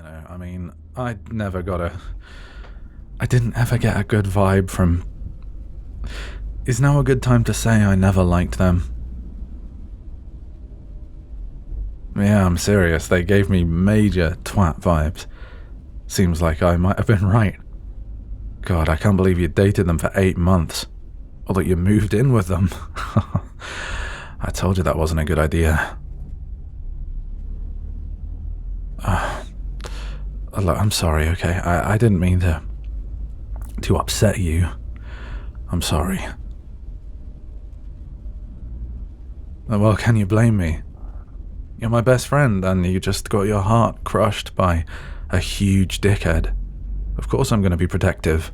I mean, I didn't ever get a good vibe from... Is now a good time to say I never liked them? Yeah, I'm serious. They gave me major twat vibes. Seems like I might have been right. God, I can't believe you dated them for 8 months. Or that you moved in with them. I told you that wasn't a good idea. Look, I'm sorry, okay? I didn't mean to upset you. I'm sorry. Well, can you blame me? You're my best friend, and you just got your heart crushed by a huge dickhead. Of course I'm going to be protective.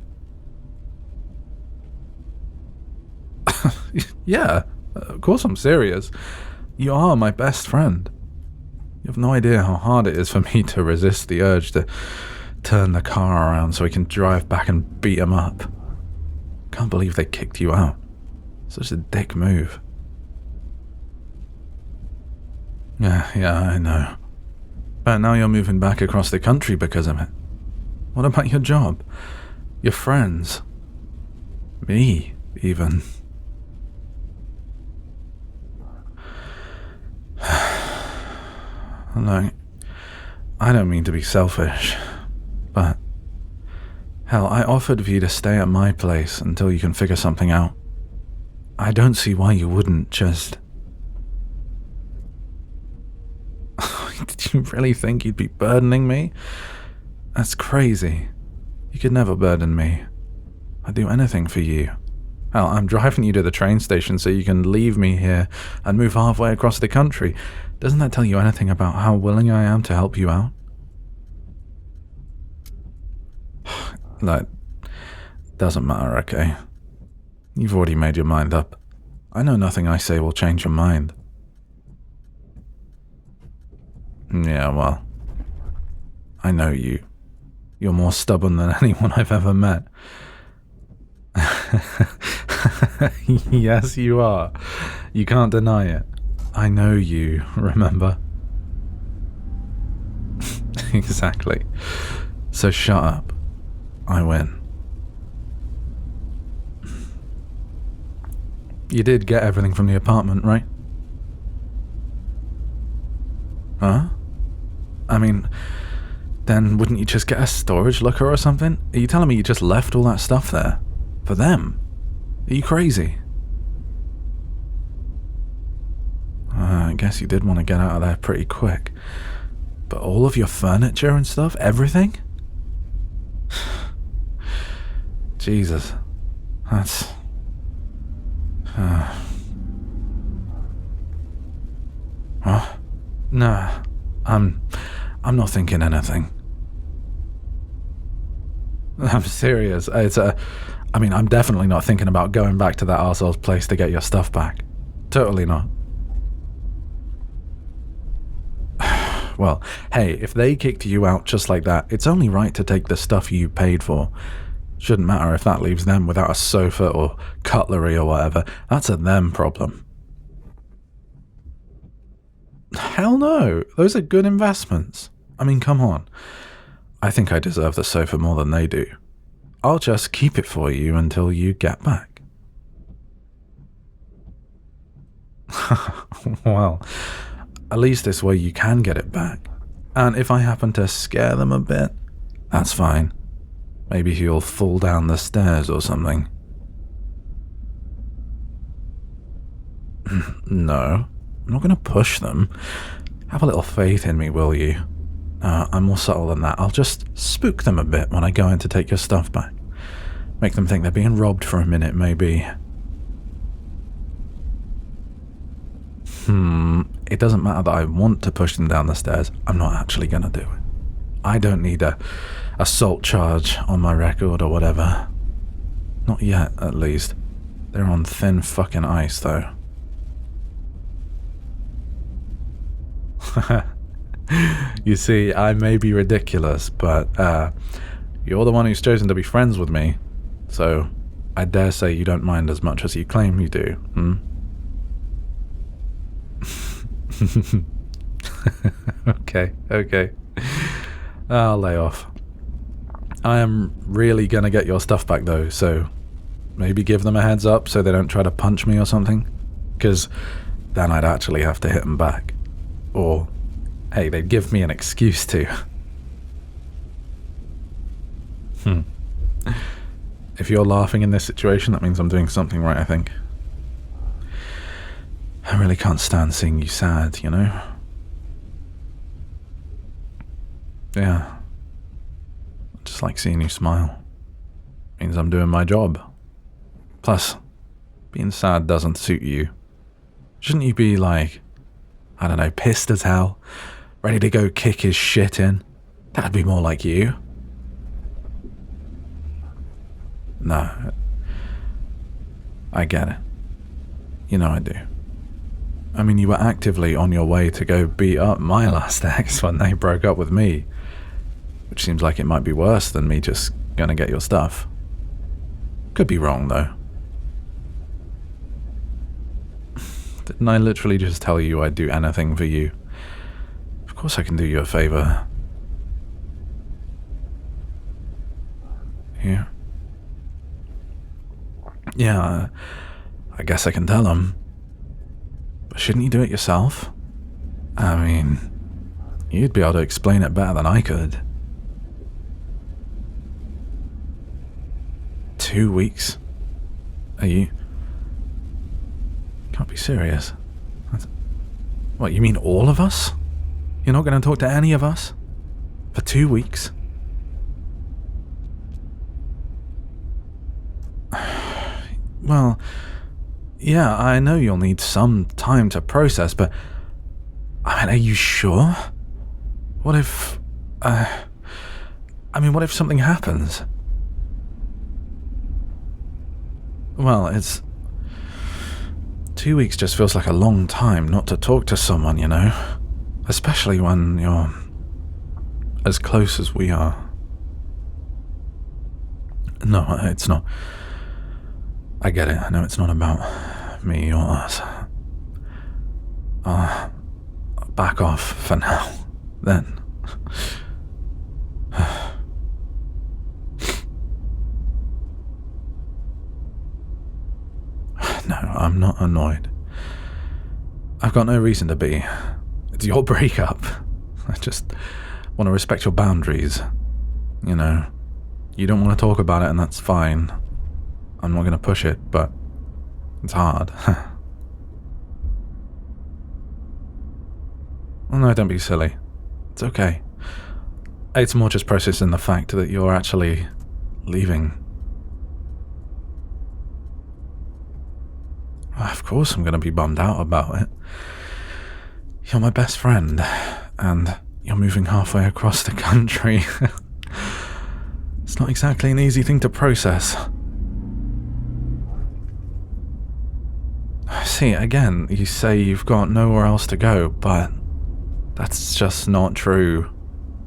Yeah, of course I'm serious. You are my best friend. You have no idea how hard it is for me to resist the urge to turn the car around so we can drive back and beat him up. Can't believe they kicked you out. Such a dick move. Yeah, I know. But now you're moving back across the country because of it. What about your job? Your friends? Me, even. Look, I don't mean to be selfish, but hell, I offered for you to stay at my place until you can figure something out. I don't see why you wouldn't just... Did you really think you'd be burdening me? That's crazy. You could never burden me. I'd do anything for you. Hell, I'm driving you to the train station so you can leave me here and move halfway across the country. Doesn't that tell you anything about how willing I am to help you out? That doesn't matter, okay? You've already made your mind up. I know nothing I say will change your mind. Yeah, well, I know you. You're more stubborn than anyone I've ever met. Yes, you are. You can't deny it. I know you, remember? Exactly. So shut up. I win. You did get everything from the apartment, right? Huh? I mean, then wouldn't you just get a storage locker or something? Are you telling me you just left all that stuff there? For them? Are you crazy? I guess you did want to get out of there pretty quick. But all of your furniture and stuff? Everything? Jesus. That's... Huh? Nah. I'm not thinking anything. I'm serious. I'm definitely not thinking about going back to that arsehole's place to get your stuff back. Totally not. Well, hey, if they kicked you out just like that, it's only right to take the stuff you paid for. Shouldn't matter if that leaves them without a sofa or cutlery or whatever. That's a them problem. Hell no, those are good investments. I mean, come on. I think I deserve the sofa more than they do. I'll just keep it for you until you get back. Well, at least this way you can get it back. And if I happen to scare them a bit, that's fine. Maybe he'll fall down the stairs or something. No, I'm not going to push them. Have a little faith in me, will you? I'm more subtle than that. I'll just spook them a bit when I go in to take your stuff back. Make them think they're being robbed for a minute, maybe. It doesn't matter that I want to push them down the stairs. I'm not actually going to do it. I don't need a assault charge on my record or whatever. Not yet, at least. They're on thin fucking ice, though. You see, I may be ridiculous, but you're the one who's chosen to be friends with me, so I dare say you don't mind as much as you claim you do, Okay. I'll lay off. I am really gonna get your stuff back though, so maybe give them a heads up so they don't try to punch me or something. Because then I'd actually have to hit them back. Or, hey, they'd give me an excuse to. If you're laughing in this situation, that means I'm doing something right, I think. I really can't stand seeing you sad, you know? Yeah. I just like seeing you smile. Means I'm doing my job. Plus, being sad doesn't suit you. Shouldn't you be like, I don't know, pissed as hell, ready to go kick his shit in? That'd be more like you. No. I get it. You know I do. I mean, you were actively on your way to go beat up my last ex when they broke up with me. Which seems like it might be worse than me just gonna get your stuff. Could be wrong, though. Didn't I literally just tell you I'd do anything for you? Of course I can do you a favor. Here? Yeah, I guess I can tell him. But shouldn't you do it yourself? I mean, you'd be able to explain it better than I could. 2 weeks? Are you... Can't be serious. What, you mean all of us? You're not going to talk to any of us? For 2 weeks? Well, yeah, I know you'll need some time to process, but... I mean, are you sure? What if... what if something happens? Well, it's... 2 weeks just feels like a long time not to talk to someone, you know? Especially when you're as close as we are. No, it's not. I get it. I know it's not about me or us. I'll back off for now, then. No, I'm not annoyed. I've got no reason to be. It's your breakup. I just want to respect your boundaries. You know, you don't want to talk about it and that's fine. I'm not going to push it, but it's hard. Well, no, don't be silly. It's okay. It's more just processing the fact that you're actually leaving. Of course I'm going to be bummed out about it. You're my best friend, and you're moving halfway across the country. It's not exactly an easy thing to process. See, again, you say you've got nowhere else to go, but that's just not true.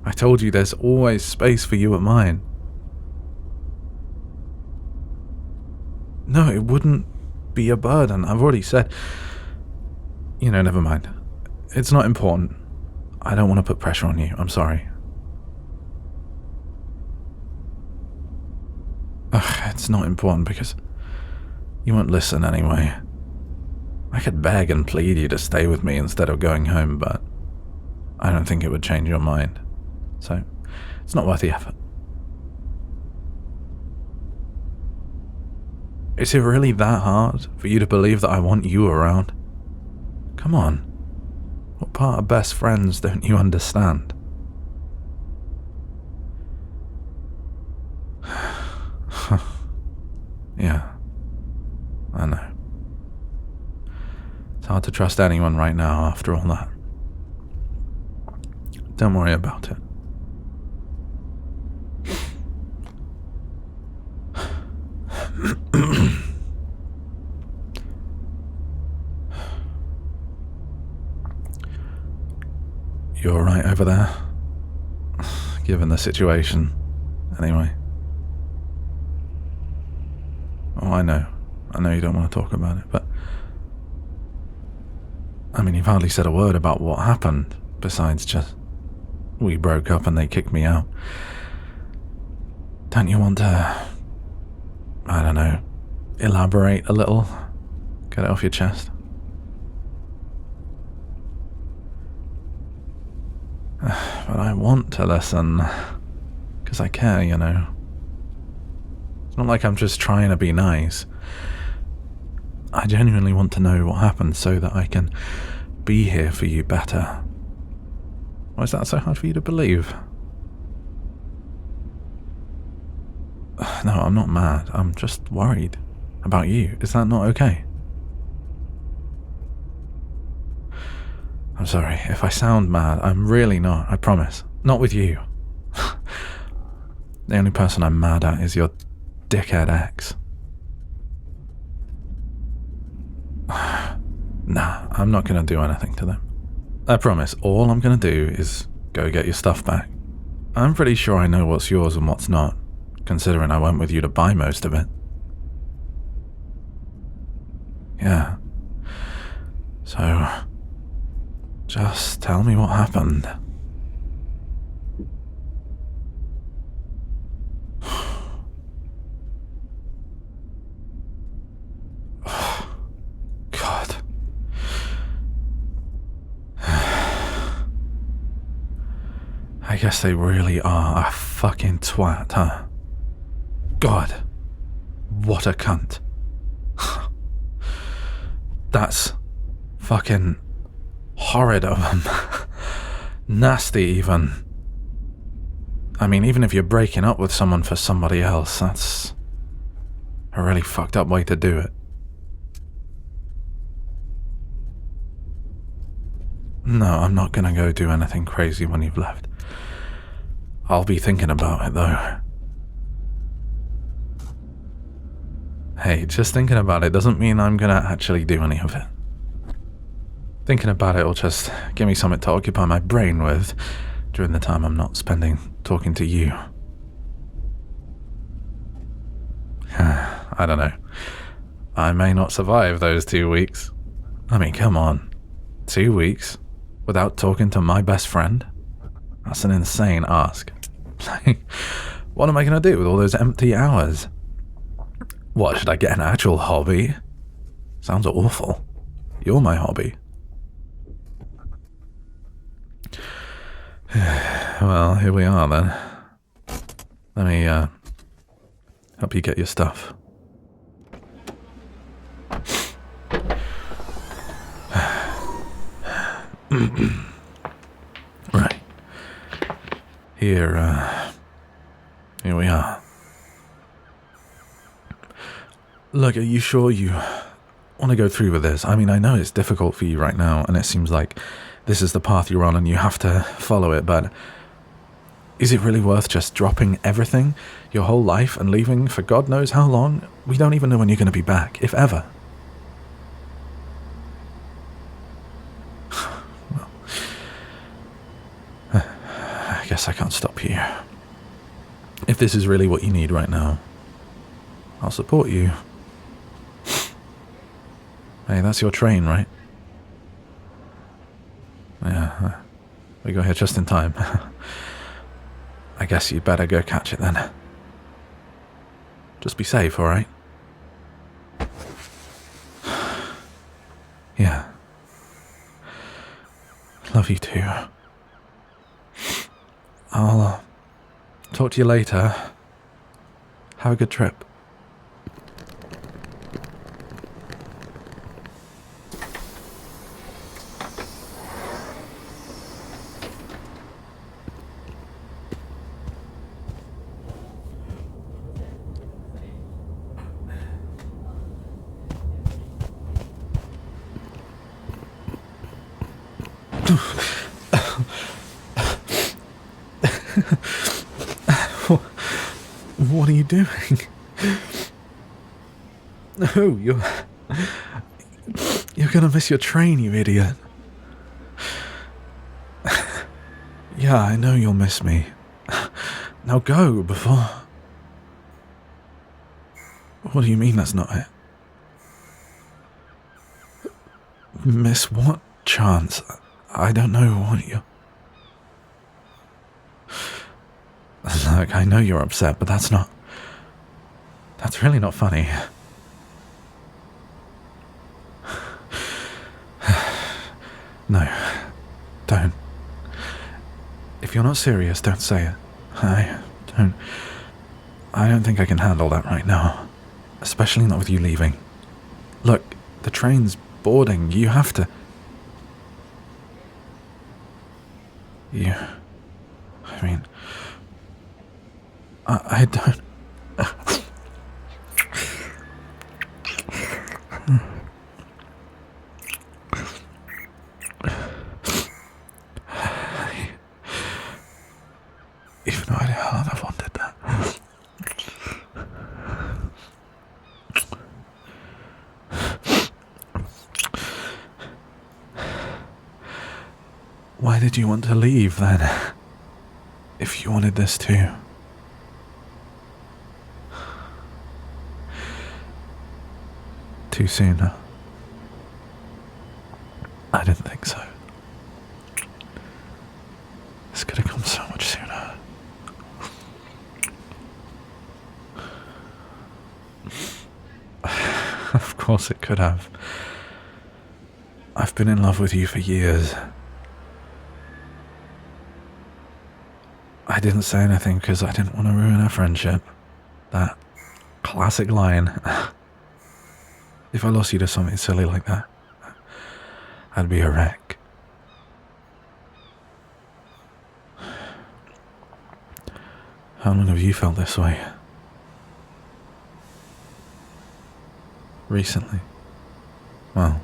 I told you there's always space for you at mine. No, it wouldn't be a burden. I've already said... You know, never mind. It's not important. I don't want to put pressure on you. I'm sorry. Ugh, it's not important because you won't listen anyway. I could beg and plead you to stay with me instead of going home, but I don't think it would change your mind. So, it's not worth the effort. Is it really that hard for you to believe that I want you around? Come on. What part of best friends don't you understand? Yeah, I know. It's hard to trust anyone right now after all that. Don't worry about it. You alright over there? Given the situation, anyway. Oh, I know you don't want to talk about it, but... I mean, you've hardly said a word about what happened, besides just... We broke up and they kicked me out. Don't you want to, I don't know, elaborate a little? Get it off your chest? But I want to listen, because I care, you know. It's not like I'm just trying to be nice. I genuinely want to know what happened so that I can be here for you better. Why is that so hard for you to believe? No, I'm not mad. I'm just worried about you. Is that not okay? I'm sorry. If I sound mad, I'm really not. I promise. Not with you. The only person I'm mad at is your dickhead ex. Nah, I'm not going to do anything to them. I promise. All I'm going to do is go get your stuff back. I'm pretty sure I know what's yours and what's not, considering I went with you to buy most of it. Yeah. So, just tell me what happened. God. I guess they really are a fucking twat, huh? God. What a cunt. That's fucking horrid of him. Nasty, even. I mean, even if you're breaking up with someone for somebody else, that's a really fucked up way to do it. No, I'm not gonna go do anything crazy when you've left. I'll be thinking about it, though. Hey, just thinking about it doesn't mean I'm gonna actually do any of it. Thinking about it will just give me something to occupy my brain with during the time I'm not spending talking to you. I don't know. I may not survive those 2 weeks. I mean, come on. 2 weeks without talking to my best friend? That's an insane ask. What am I going to do with all those empty hours? What, should I get an actual hobby? Sounds awful. You're my hobby. Well, here we are then. Let me help you get your stuff. Right. Here we are. Look, are you sure you want to go through with this? I mean, I know it's difficult for you right now, and it seems like this is the path you're on and you have to follow it, but is it really worth just dropping everything, your whole life, and leaving for God knows how long? We don't even know when you're going to be back, if ever. Well, I guess I can't stop you. If this is really what you need right now, I'll support you. Hey, that's your train, right? Yeah, we got here just in time. I guess you'd better go catch it then. Just be safe, alright? Yeah. Love you too. I'll talk to you later. Have a good trip. What are you doing? No, you're gonna miss your train, you idiot. Yeah, I know you'll miss me. Now go before... What do you mean that's not it? Miss what chance? I don't know what you... Look, I know you're upset, but that's really not funny. No, don't. If you're not serious, don't say it. I don't think I can handle that right now. Especially not with you leaving. Look, the train's boarding. You have to... I mean... I don't... Even though I wanted that. Why did you want to leave then? If you wanted this too. Too soon, huh? I didn't think so. This could have come so much sooner. Of course it could have. I've been in love with you for years. I didn't say anything because I didn't want to ruin our friendship. That classic line. If I lost you to something silly like that, I'd be a wreck. How long have you felt this way? Recently? Well,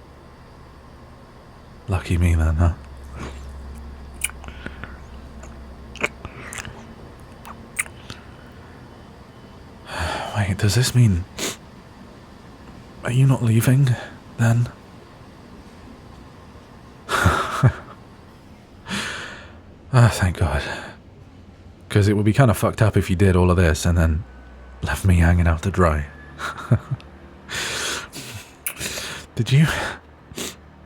lucky me then, huh? Wait, does this mean... Are you not leaving, then? Thank God. Because it would be kind of fucked up if you did all of this and then left me hanging out to dry. Did you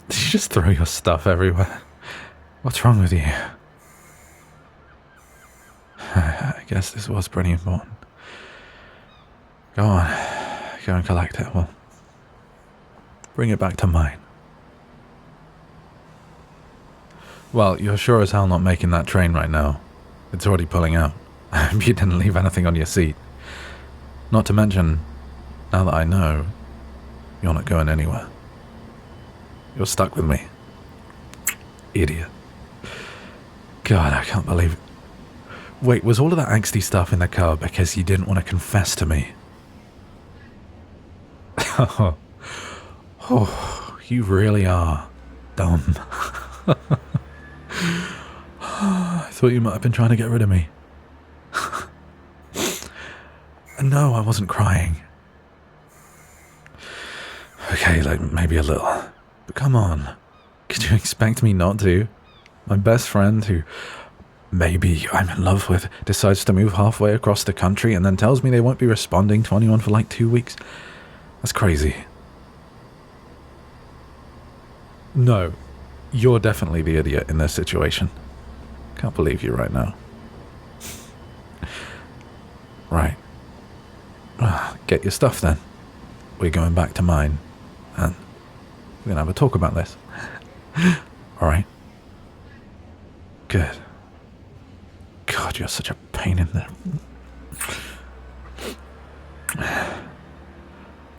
just throw your stuff everywhere? What's wrong with you? I guess this was pretty important. Go on, go and collect it. Well, bring it back to mine. Well, you're sure as hell not making that train right now. It's already pulling out. I hope you didn't leave anything on your seat. Not to mention, now that I know, you're not going anywhere. You're stuck with me. Idiot. God, I can't believe it. Wait, was all of that angsty stuff in the car because you didn't want to confess to me? Oh, you really are dumb. I thought you might have been trying to get rid of me. No, I wasn't crying. Okay, like maybe a little. But come on. Could you expect me not to? My best friend, who maybe I'm in love with, decides to move halfway across the country and then tells me they won't be responding to anyone for like 2 weeks. That's crazy. No, you're definitely the idiot in this situation. Can't believe you right now. Right. Get your stuff then. We're going back to mine. And we're going to have a talk about this. Alright? Good. God, you're such a pain in the...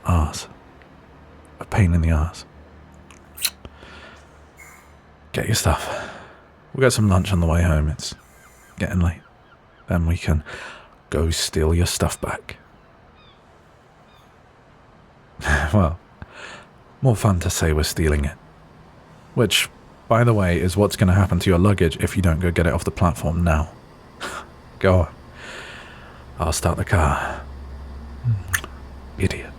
arse. A pain in the arse. Get your stuff. We'll get some lunch on the way home. It's getting late. Then we can go steal your stuff back. Well, more fun to say we're stealing it. Which, by the way, is what's going to happen to your luggage if you don't go get it off the platform now. Go on. I'll start the car. Idiot.